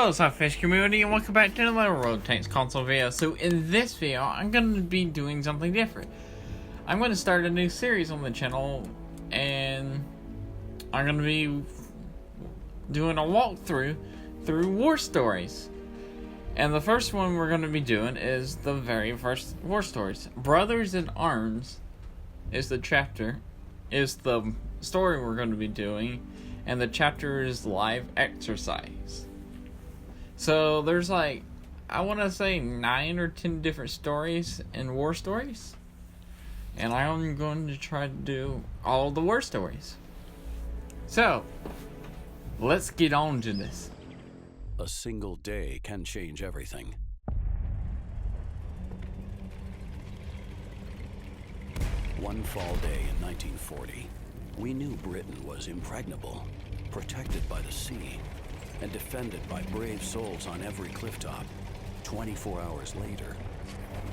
Hello SLAPAFISH community, and welcome back to another Road Tanks console video. So in this video, I'm going to be doing something different. I'm going to start a new series on the channel, and I'm going to be doing a walkthrough through war stories. And the first one we're going to be doing is the very first war stories. Brothers in Arms is the chapter, is the story we're going to be doing, and the chapter is live exercise. So there's like, I want to say 9 or 10 different stories in war stories. And I'm going to try to do all the war stories. So, let's get on to this. A single day can change everything. One fall day in 1940, we knew Britain was impregnable, protected by the sea, and defended by brave souls on every clifftop. 24 hours later,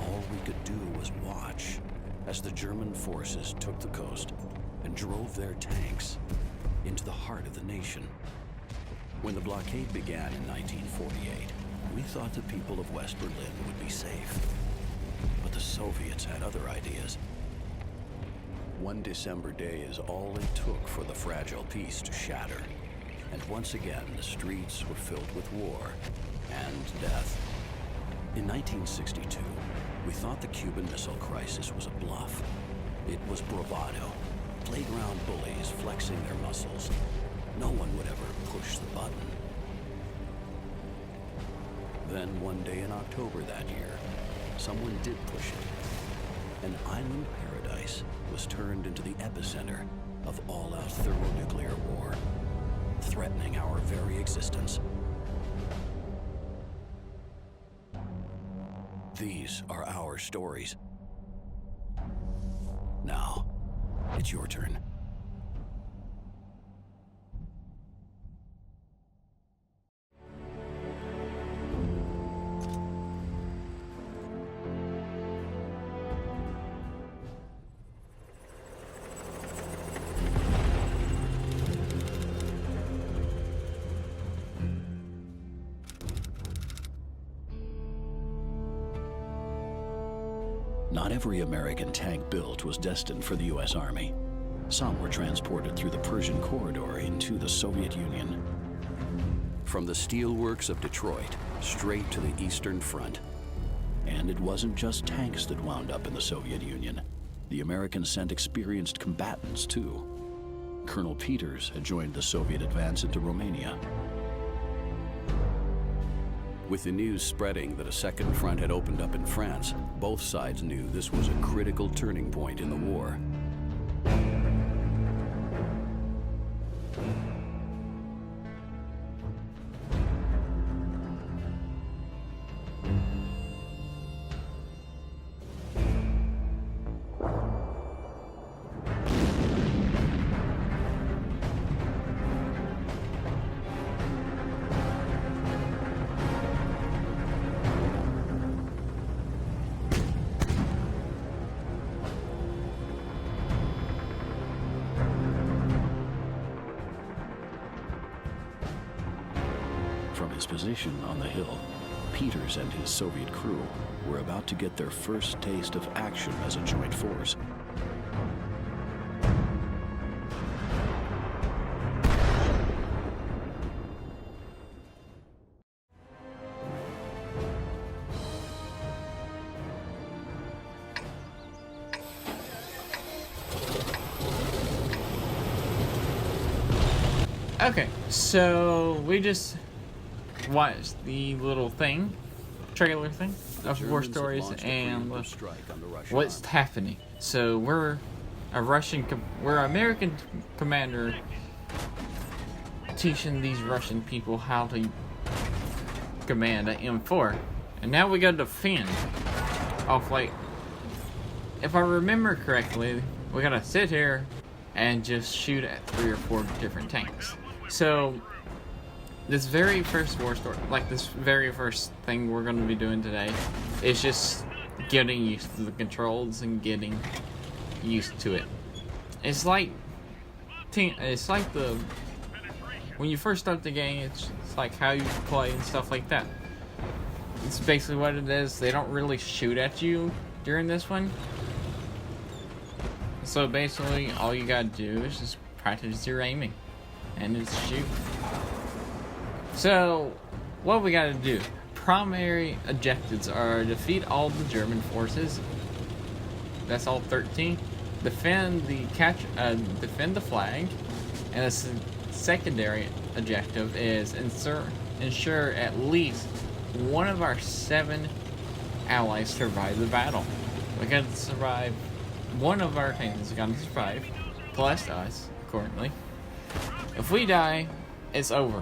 all we could do was watch as the German forces took the coast and drove their tanks into the heart of the nation. When the blockade began in 1948, we thought the people of West Berlin would be safe. But the Soviets had other ideas. One December day is all it took for the fragile peace to shatter. And once again, the streets were filled with war and death. In 1962, we thought the Cuban Missile Crisis was a bluff. It was bravado, playground bullies flexing their muscles. No one would ever push the button. Then one day in October that year, someone did push it. An island paradise was turned into the epicenter of all-out thermonuclear war, threatening our very existence. These are our stories. Now, it's your turn. Not every American tank built was destined for the U.S. Army. Some were transported through the Persian Corridor into the Soviet Union. From the steelworks of Detroit, straight to the Eastern Front. And it wasn't just tanks that wound up in the Soviet Union. The Americans sent experienced combatants, too. Colonel Peters had joined the Soviet advance into Romania. With the news spreading that a second front had opened up in France, both sides knew this was a critical turning point in the war. From his position on the hill, Peters and his Soviet crew were about to get their first taste of action as a joint force. Okay, so we just watched the little trailer thing of war stories and what's happening. So we're an American commander teaching these Russian people how to command an M4, and now we gotta defend off, like, if I remember correctly, we gotta sit here and just shoot at 3 or 4 different tanks. So this very first war story, like this very first thing we're going to be doing today, is just getting used to the controls and getting used to it. It's like the when you first start the game, it's like how you play and stuff like that. It's basically what it is. They don't really shoot at you during this one. So basically, all you gotta do is just practice your aiming and just shoot. So, what we gotta do? Primary objectives are defeat all the German forces. That's all 13. Defend the flag, and a secondary objective is ensure at least one of our 7 allies survive the battle. We gotta survive. One of our tanks is gonna survive, plus us, accordingly. If we die, it's over.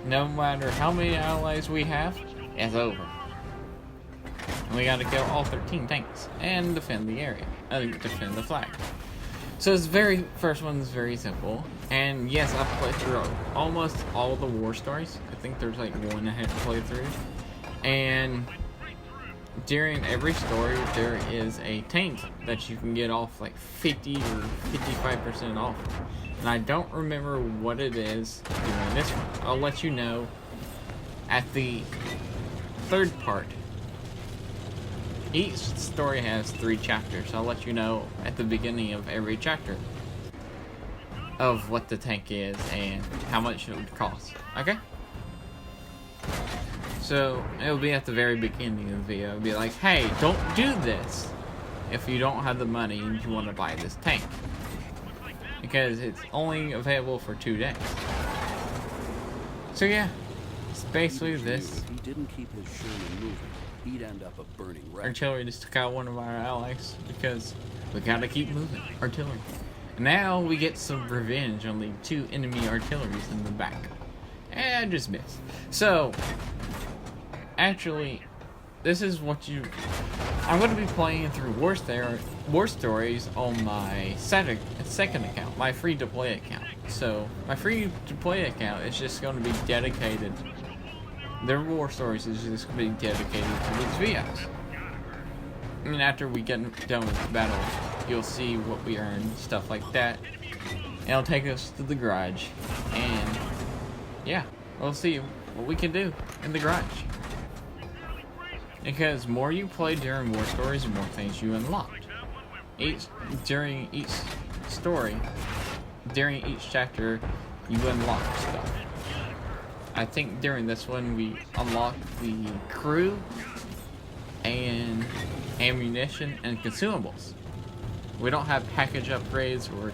No matter how many allies we have, it's over. And we gotta kill all 13 tanks and defend the area, defend the flag. So this first one is very simple. And yes, I've played through almost all the war stories. I think there's like one I haven't played through. And during every story, there is a tank that you can get off like 50 or 55% off. And I don't remember what it is during this one. I'll let you know at the third part. Each story has 3 chapters. I'll let you know at the beginning of every chapter of what the tank is and how much it would cost. Okay? So, it'll be at the very beginning of the video. It'll be like, hey, don't do this if you don't have the money and you want to buy this tank. Because it's only available for 2 days. So yeah, it's basically this. If he didn't keep his Sherman moving, he'd end up a burning wreck. Artillery just took out one of our allies because we gotta keep moving. Artillery. And now we get some revenge on the 2 enemy artilleries in the back. And I just missed. So, actually, this is what I'm going to be playing through war stories on my second account, my free-to-play account. So, my free-to-play account is just going to be dedicated. Their war stories is just going to be dedicated to these videos. And after we get done with the battle, you'll see what we earned, stuff like that. And it'll take us to the garage. And, yeah, we'll see what we can do in the garage. Because more you play during war stories, the more things you unlock. During each story, during each chapter, you unlock stuff. I think during this one we unlocked the crew and ammunition and consumables. We don't have package upgrades or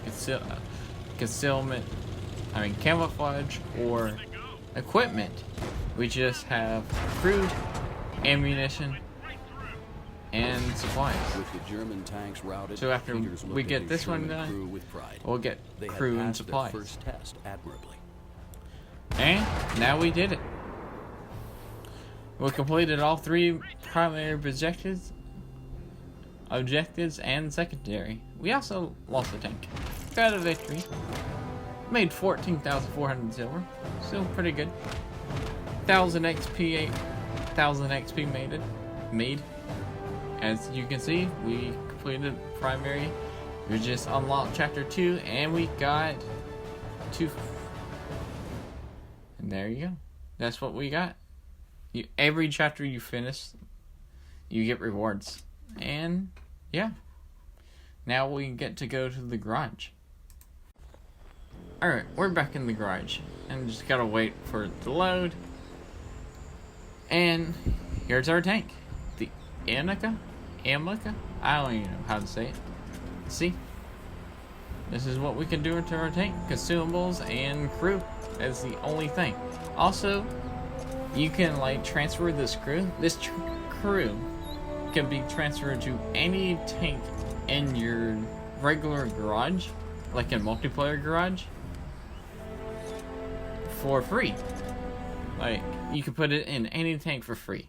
camouflage or equipment. We just have crew, ammunition, and supplies. With the German tanks routed, so after we get this one done, we'll get crew and supplies. First test admirably. And now we did it. We completed all 3 primary objectives and secondary. We also lost a tank. Got a victory. Made 14,400 silver. Still pretty good. 1,000 XP, 8,000 XP made. As you can see, we completed primary. We just unlocked chapter 2, and we got 2. And there you go. That's what we got. Every chapter you finish, you get rewards. And yeah, now we get to go to the garage. Alright, we're back in the garage, and just gotta wait for it to load. And here's our tank, the Amica. I don't even know how to say it. See, this is what we can do to our tank. Consumables and crew is the only thing. Also, you can like transfer this crew. This crew can be transferred to any tank in your regular garage, like a multiplayer garage, for free. Like, you can put it in any tank for free.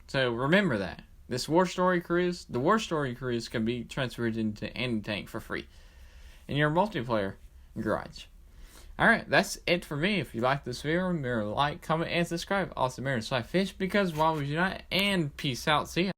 So remember that. The war story crews can be transferred into any tank for free in your multiplayer garage. Alright, that's it for me. If you like this video, remember to like, comment, and subscribe. Also, remember to SLAPAFISH, because why would you not? And peace out. See ya.